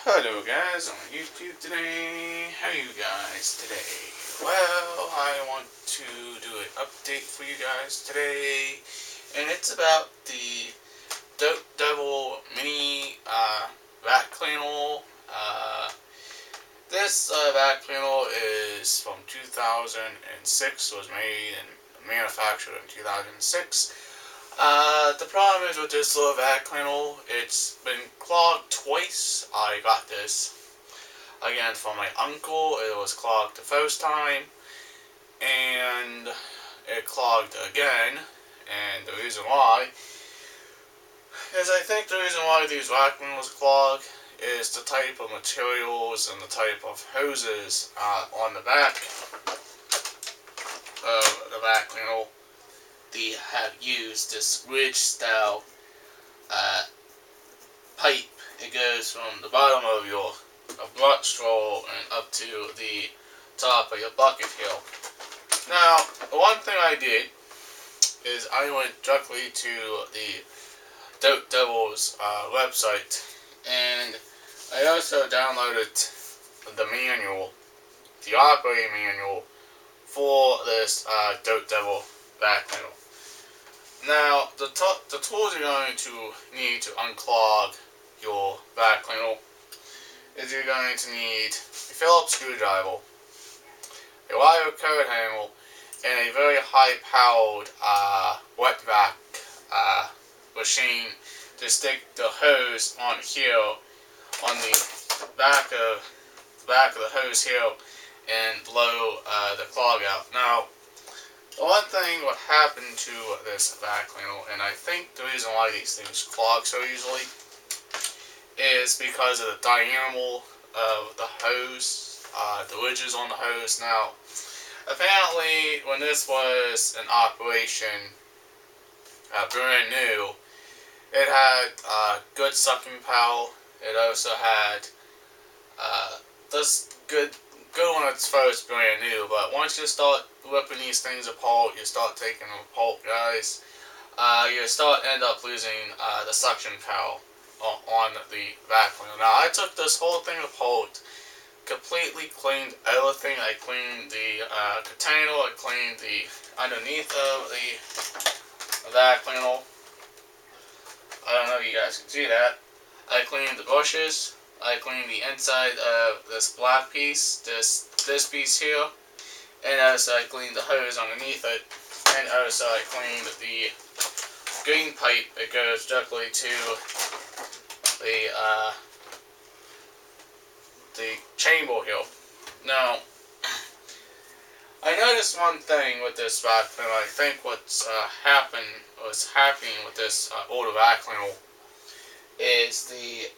Hello guys on YouTube today. How are you guys today? Well, I want to do an update for you guys today, and it's about the Dope Devil Mini vac cleaner. This vac cleaner is from 2006. It was made and manufactured in 2006. The problem is with this little vac cleaner, it's been clogged twice. I got this again from my uncle. It was clogged the first time, and it clogged again. And the reason why is I think the reason why these vac cleaners clog is the type of materials and the type of hoses on the back of the vac cleaner. They have used this ridge style pipe. It goes from the bottom of your butt straw and up to the top of your bucket here. Now, the one thing I did is I went directly to the Dope Devil's website, and I also downloaded the manual, the operating manual for this Dope Devil vac cleaner. Now, the tools you're going to need to unclog your vac cleaner is you're going to need a Phillips screwdriver, a wire coat handle, and a very high-powered wet vac machine to stick the hose on here, on the back of the hose here, and blow the clog out. Now, the one thing what happened to this vac cleaner, and I think the reason why these things clog so easily, is because of the diameter of the hose, the ridges on the hose. Now, apparently, when this was in operation, brand new, it had good sucking power. It also had this good when it's first brand new, but once you start ripping these things apart, you start taking them apart, guys, you end up losing the suction power on the vac cleaner. Now, I took this whole thing apart, completely cleaned everything. I cleaned the container, I cleaned the underneath of the vac cleaner. I don't know if you guys can see that. I cleaned the bushes. I cleaned the inside of this black piece, this piece here, and also I cleaned the hose underneath it, and also I cleaned the green pipe that goes directly to the chamber here. Now, I noticed one thing with this vac cleaner. I think what's happening with this older vac cleaner is the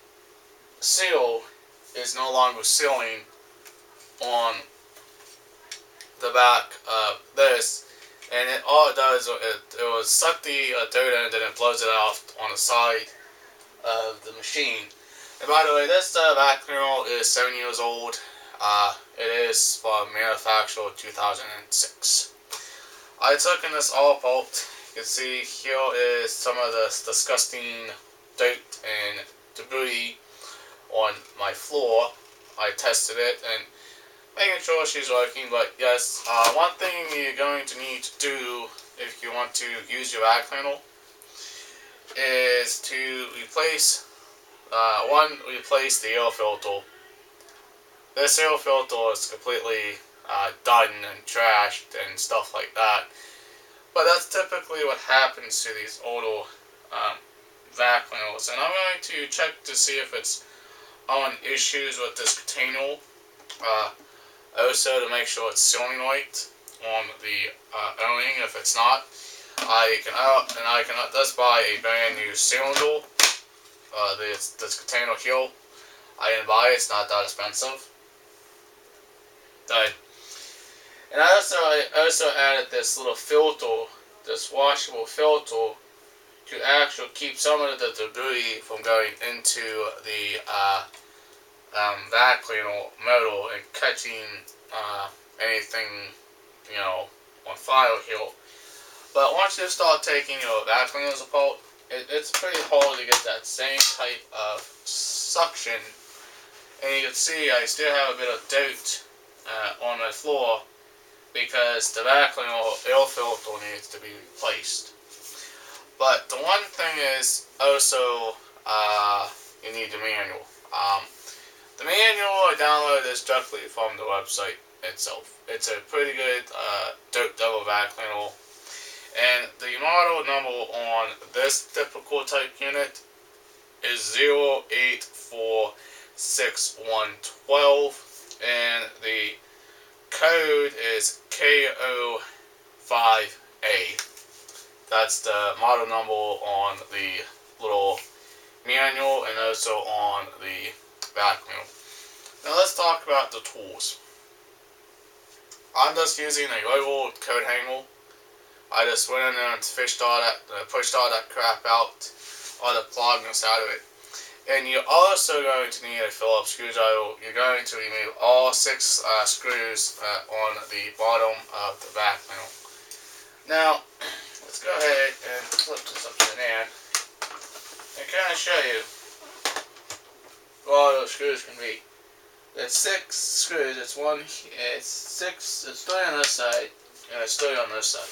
seal is no longer sealing on the back of this, and all it does it will suck the dirt in and then it blows it out on the side of the machine. And by the way, this vac cleaner is 7 years old. It is from manufacturer 2006. I took this all apart. You can see here is some of the disgusting dirt and debris on my floor. I tested it and making sure she's working. But yes, one thing you're going to need to do if you want to use your vac cleaner is to replace the air filter. This air filter is completely done and trashed and stuff like that. But that's typically what happens to these older vac cleaners. And I'm going to check to see if it's on issues with this container. Also to make sure it's sealing right on the O-ring. If it's not, I can just buy a brand new cylinder. This container here, I didn't buy it. It's not that expensive. And I also added this little filter, this washable filter, to actually keep some of the debris from going into the vac cleaner motor and catching anything, on fire here. But once you start taking your vac cleaners apart, it's pretty hard to get that same type of suction And you can see I still have a bit of dirt on my floor because the vacuum air filter needs to be replaced. But the one thing is also you need the manual. The manual I downloaded this directly from the website itself. It's a pretty good dirt devil vacuum. And the model number on this typical type unit is 0846112, and the code is KO5A. That's the model number on the little manual and also on the vacuum. Now let's talk about the tools. I'm just using a oval coat hanger. I just went in there and pushed all that crap out, all the plugness out of it. And you're also going to need a Phillips screwdriver. You're going to remove all 6 screws on the bottom of the vacuum. Now, let's go ahead and flip this upside down and kind of show you where all those screws can be. There's 6 screws. It's 3 on this side, and it's 3 on this side.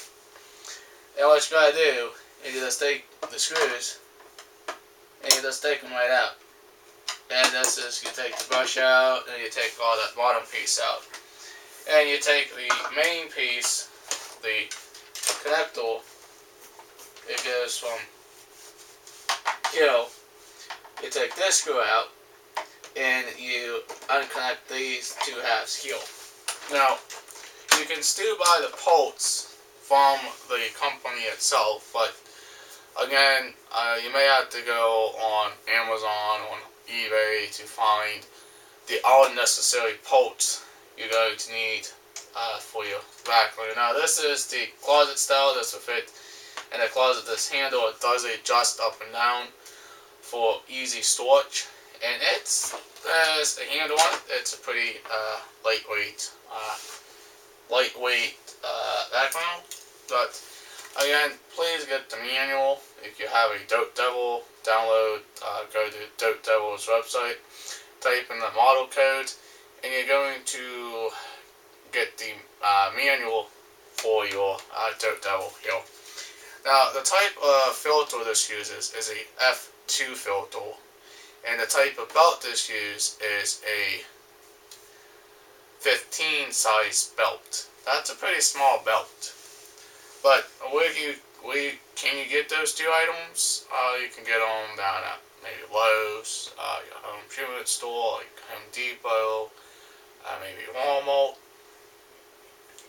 And what you gotta do is you just take the screws and you just take them right out. And this is, you take the brush out and you take all that bottom piece out. And you take the main piece, the connector, it goes from here. You take this screw out and you unconnect these 2 halves here. Now, you can still buy the bolts from the company itself, but again, you may have to go on Amazon, on eBay to find the unnecessary bolts you're going to need for your vacuum. Now this is the closet style. This will fit in the closet. This handle, it does adjust up and down for easy storage, and it's there's a handle on it. It's a pretty lightweight vacuum. But again, please get the manual. If you have a Dirt Devil, download, go to Dirt Devil's website, type in the model code, and you're going to get the manual for your Dirt Devil here. Now, the type of filter this uses is a F2 filter, and the type of belt this uses is a 15 size belt. That's a pretty small belt. But can you get those 2 items? You can get them down at maybe Lowe's, your home improvement store like Home Depot, maybe Walmart.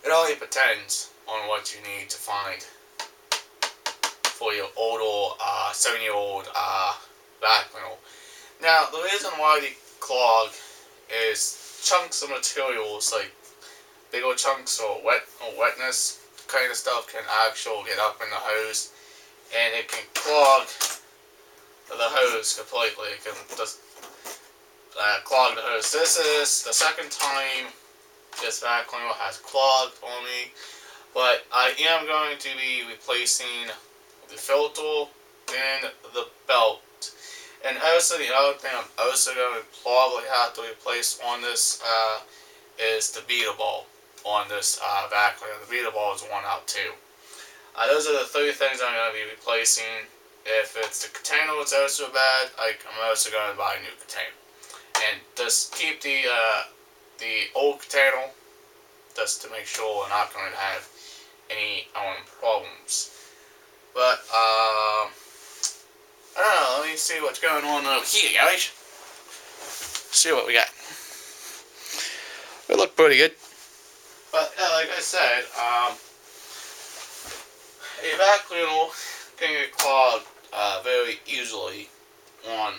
It only depends on what you need to find for your older 7-year-old vacuum. Now, the reason why they clog is chunks of materials, like bigger chunks or wetness kind of stuff, can actually get up in the hose, and it can clog the hose completely. It can just clog the hose. This is the second time this vacuum has clogged on me, but I am going to be replacing the filter and the belt. And also the other thing I'm also going to probably have to replace on this is the beater ball on this vacuum. The beater ball is worn out too. Those are the 3 things I'm going to be replacing. If it's the container that's also bad, I'm also going to buy a new container. And just keep the old container just to make sure we're not going to have any problems. But I don't know, let me see what's going on over here, guys. See what we got. It looked pretty good. But like I said, a vacuum can get clogged very easily on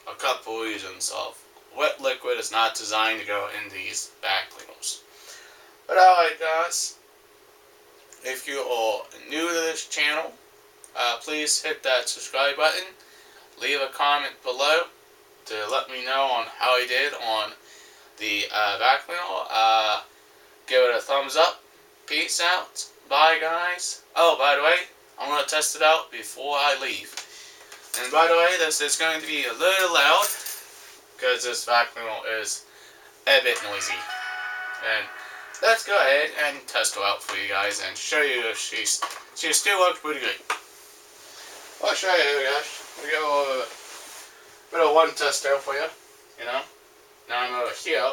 a couple reasons. Wet liquid is not designed to go in these vacuums. But alright guys, if you are new to this channel, please hit that subscribe button. Leave a comment below to let me know on how I did on the vacuum. Give it a thumbs up. Peace out. Bye guys. Oh, by the way, I'm going to test it out before I leave. And by the way, this is going to be a little loud because this vacuum is a bit noisy. And let's go ahead and test her out for you guys and show you if she still works pretty good. I'll show you guys. We got a bit of one test there for you. You know. Now I'm over here,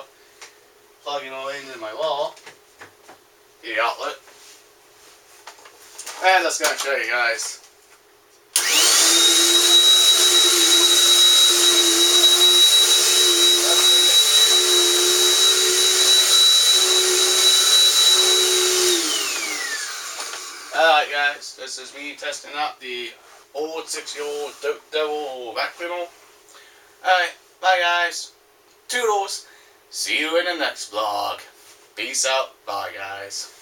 plugging it into my wall, the outlet. And let's go and show you guys. Alright guys, this is me testing out the old 6-year-old Dope Devil vacuum. Alright, bye guys. Toodles. See you in the next vlog. Peace out. Bye guys.